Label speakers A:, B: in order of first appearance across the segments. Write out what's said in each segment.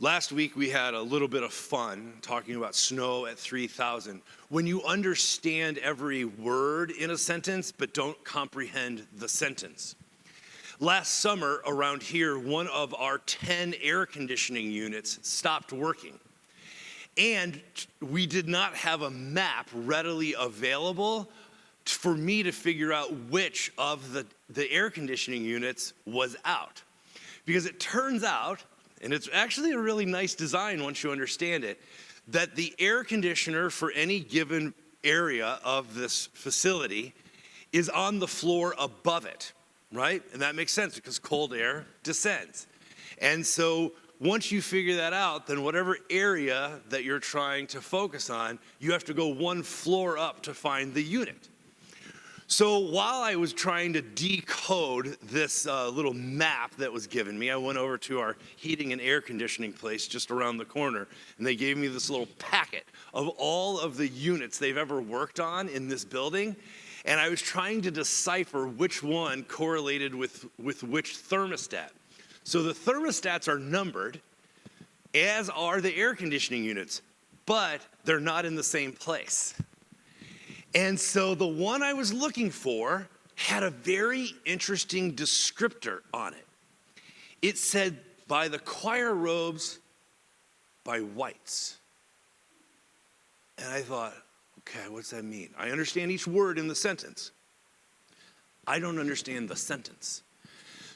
A: Last week we had a little bit of fun talking about snow at 3,000. When you understand every word in a sentence but don't comprehend the sentence. Last summer around here, one of our 10 air conditioning units stopped working. And we did not have a map readily available for me to figure out which of the air conditioning units was out. Because it turns out, and it's actually a really nice design once you understand it, that the air conditioner for any given area of this facility is on the floor above it, right? And that makes sense because cold air descends. And so once you figure that out, then whatever area that you're trying to focus on, you have to go one floor up to find the unit. So while I was trying to decode this little map that was given me, I went over to our heating and air conditioning place just around the corner, and they gave me this little packet of all of the units they've ever worked on in this building, and I was trying to decipher which one correlated with which thermostat. So the thermostats are numbered, as are the air conditioning units, but they're not in the same place. And so the one I was looking for had a very interesting descriptor on it. It said, by the choir robes, by whites. And I thought, okay, what's that mean? I understand each word in the sentence. I don't understand the sentence.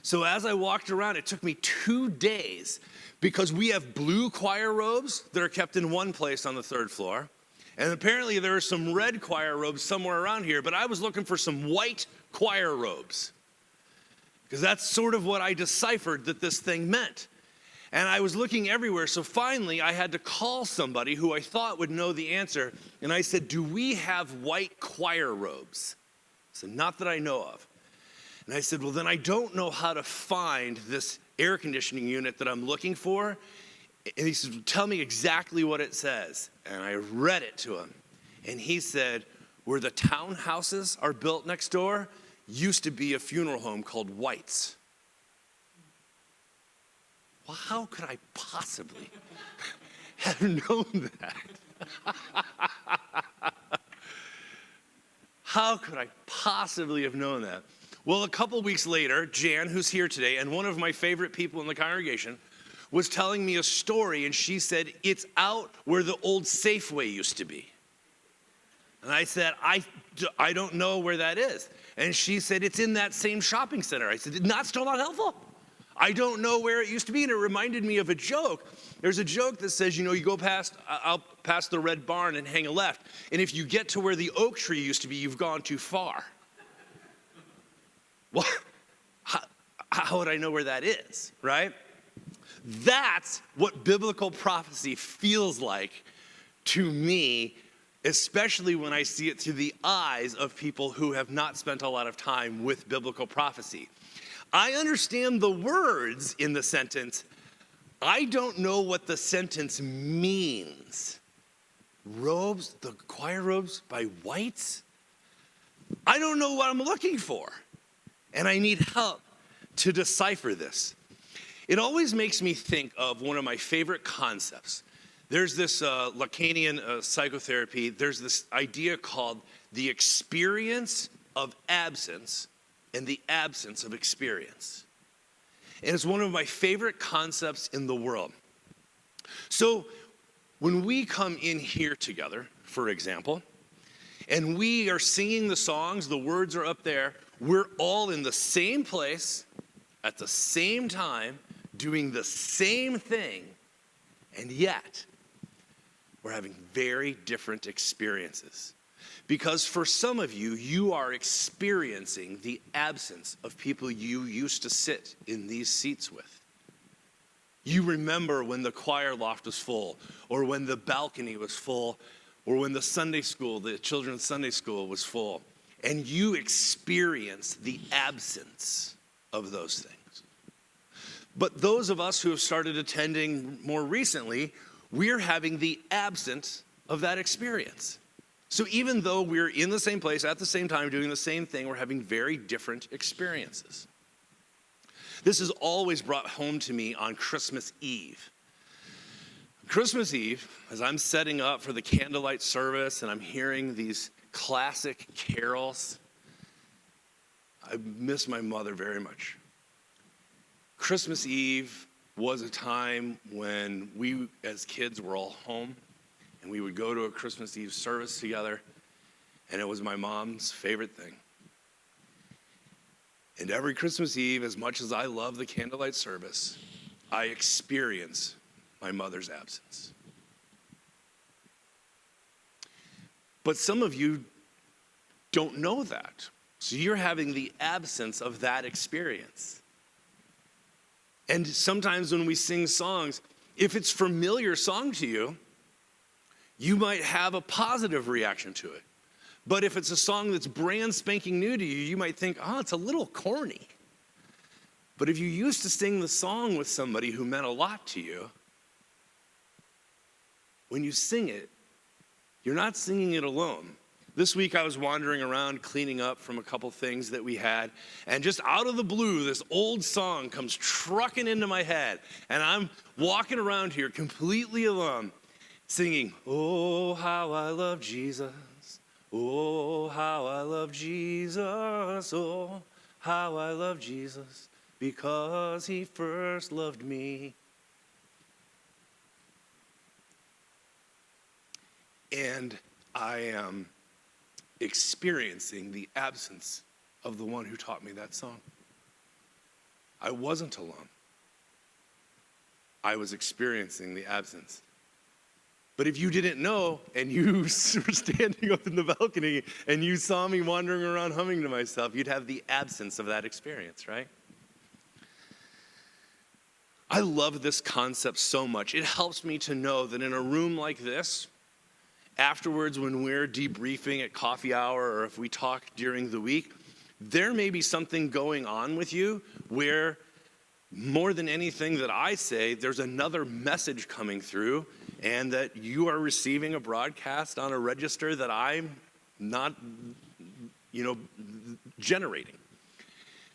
A: So as I walked around, it took me 2 days because we have blue choir robes that are kept in one place on the third floor. And apparently there are some red choir robes somewhere around here, but I was looking for some white choir robes because that's sort of what I deciphered that this thing meant. And I was looking everywhere, so finally I had to call somebody who I thought would know the answer, and I said, do we have white choir robes? I said, not that I know of. And I said, well, then I don't know how to find this air conditioning unit that I'm looking for. And he said, tell me exactly what it says. And I read it to him. And he said, where the townhouses are built next door, used to be a funeral home called White's. Well, how could I possibly have known that? How could I possibly have known that? Well, a couple weeks later, Jan, who's here today, and one of my favorite people in the congregation, was telling me a story, and she said, it's out where the old Safeway used to be. And I said, I don't know where that is. And she said, it's in that same shopping center. I said, still not helpful. I don't know where it used to be, and it reminded me of a joke. There's a joke that says, you go out past the red barn and hang a left, and if you get to where the oak tree used to be, you've gone too far. Well, how would I know where that is, right? That's what biblical prophecy feels like to me, especially when I see it through the eyes of people who have not spent a lot of time with biblical prophecy. I understand the words in the sentence. I don't know what the sentence means. Robes, the choir robes by whites? I don't know what I'm looking for. And I need help to decipher this. It always makes me think of one of my favorite concepts. There's this Lacanian psychotherapy, there's this idea called the experience of absence and the absence of experience. And it's one of my favorite concepts in the world. So when we come in here together, for example, and we are singing the songs, the words are up there, we're all in the same place at the same time, doing the same thing, and yet we're having very different experiences. Because for some of you, you are experiencing the absence of people you used to sit in these seats with. You remember when the choir loft was full, or when the balcony was full, or when the Sunday school, the children's Sunday school was full, and you experience the absence of those things. But those of us who have started attending more recently, we're having the absence of that experience. So even though we're in the same place at the same time doing the same thing, we're having very different experiences. This is always brought home to me on Christmas Eve. Christmas Eve, as I'm setting up for the candlelight service and I'm hearing these classic carols, I miss my mother very much. Christmas Eve was a time when we as kids were all home and we would go to a Christmas Eve service together, and it was my mom's favorite thing. And every Christmas Eve, as much as I love the candlelight service, I experience my mother's absence. But some of you don't know that. So you're having the absence of that experience. And sometimes when we sing songs, if it's a familiar song to you, you might have a positive reaction to it. But if it's a song that's brand spanking new to you, you might think, oh, it's a little corny. But if you used to sing the song with somebody who meant a lot to you, when you sing it, you're not singing it alone. This week I was wandering around cleaning up from a couple things that we had, and just out of the blue, this old song comes trucking into my head, and I'm walking around here completely alone, singing, "Oh, how I love Jesus. Oh, how I love Jesus. Oh, how I love Jesus, because he first loved me." And I am experiencing the absence of the one who taught me that song. I wasn't alone. I was experiencing the absence. But if you didn't know and you were standing up in the balcony and you saw me wandering around humming to myself, you'd have the absence of that experience, right? I love this concept so much. It helps me to know that in a room like this, afterwards, when we're debriefing at coffee hour or if we talk during the week, there may be something going on with you where more than anything that I say, there's another message coming through, and that you are receiving a broadcast on a register that I'm not, generating.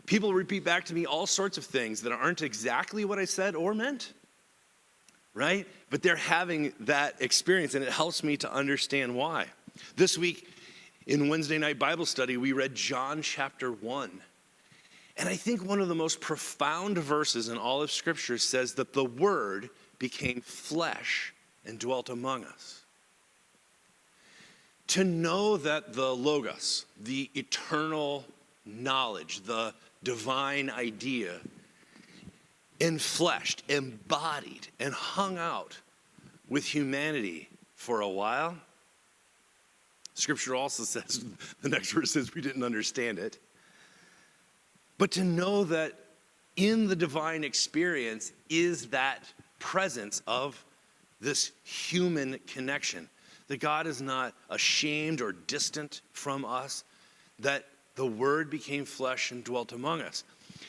A: People repeat back to me all sorts of things that aren't exactly what I said or meant. Right? But they're having that experience, and it helps me to understand why. This week in Wednesday night Bible study, we read John chapter 1. And I think one of the most profound verses in all of Scripture says that the Word became flesh and dwelt among us. To know that the Logos, the eternal knowledge, the divine idea, enfleshed, embodied, and hung out with humanity for a while. Scripture also says, the next verse says we didn't understand it. But to know that in the divine experience is that presence of this human connection, that God is not ashamed or distant from us, that the Word became flesh and dwelt among us.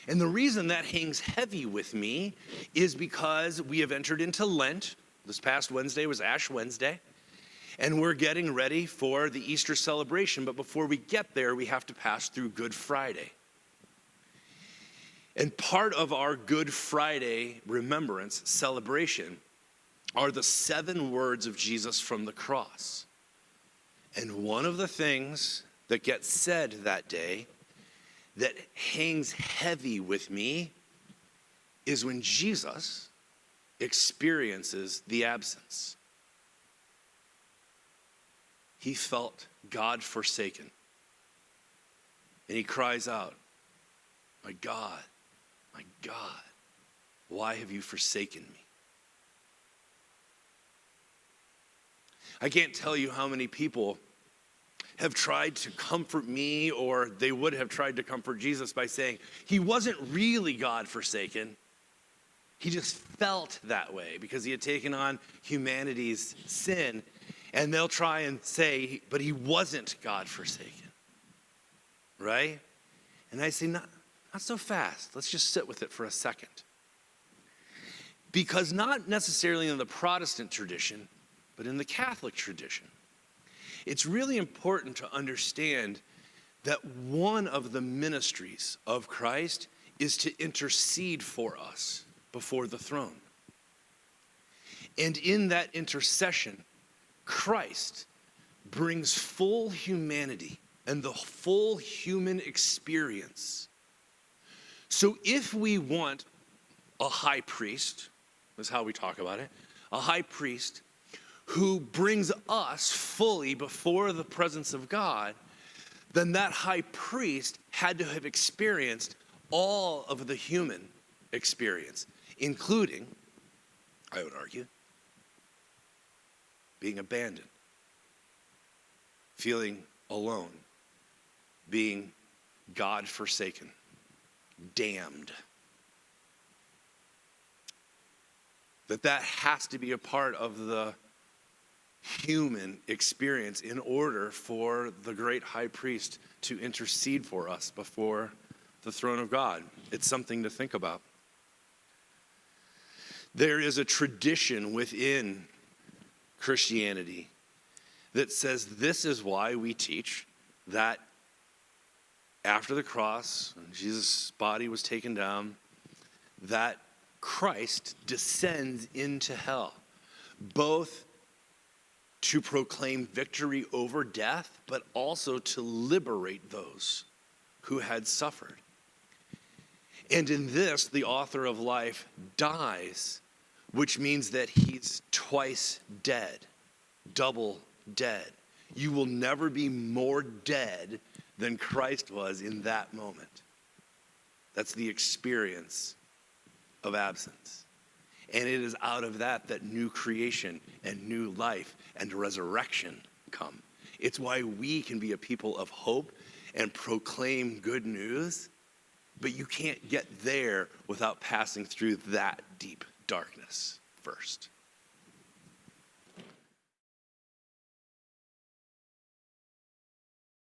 A: And the reason that hangs heavy with me is because we have entered into Lent. This past Wednesday was Ash Wednesday, and we're getting ready for the Easter celebration. But before we get there, we have to pass through Good Friday. And part of our Good Friday remembrance celebration are the 7 words of Jesus from the cross. And one of the things that gets said that day that hangs heavy with me is when Jesus experiences the absence. He felt God forsaken. And he cries out, my God, why have you forsaken me?" I can't tell you how many people have tried to comfort me, or they would have tried to comfort Jesus by saying, he wasn't really God forsaken. He just felt that way because he had taken on humanity's sin. And they'll try and say, but he wasn't God forsaken. Right? And I say, not so fast. Let's just sit with it for a second. Because not necessarily in the Protestant tradition, but in the Catholic tradition, it's really important to understand that one of the ministries of Christ is to intercede for us before the throne. And in that intercession, Christ brings full humanity and the full human experience. So if we want a high priest, that's how we talk about it, a high priest who brings us fully before the presence of God, then that high priest had to have experienced all of the human experience, including, I would argue, being abandoned, feeling alone, being God-forsaken, damned. That has to be a part of the human experience in order for the great high priest to intercede for us before the throne of God. It's something to think about. There is a tradition within Christianity that says this is why we teach that after the cross, when Jesus' body was taken down, that Christ descends into hell, both to proclaim victory over death, but also to liberate those who had suffered. And in this, the author of life dies, which means that he's twice dead, double dead. You will never be more dead than Christ was in that moment. That's the experience of absence. And it is out of that new creation and new life and resurrection come. It's why we can be a people of hope and proclaim good news, but you can't get there without passing through that deep darkness first.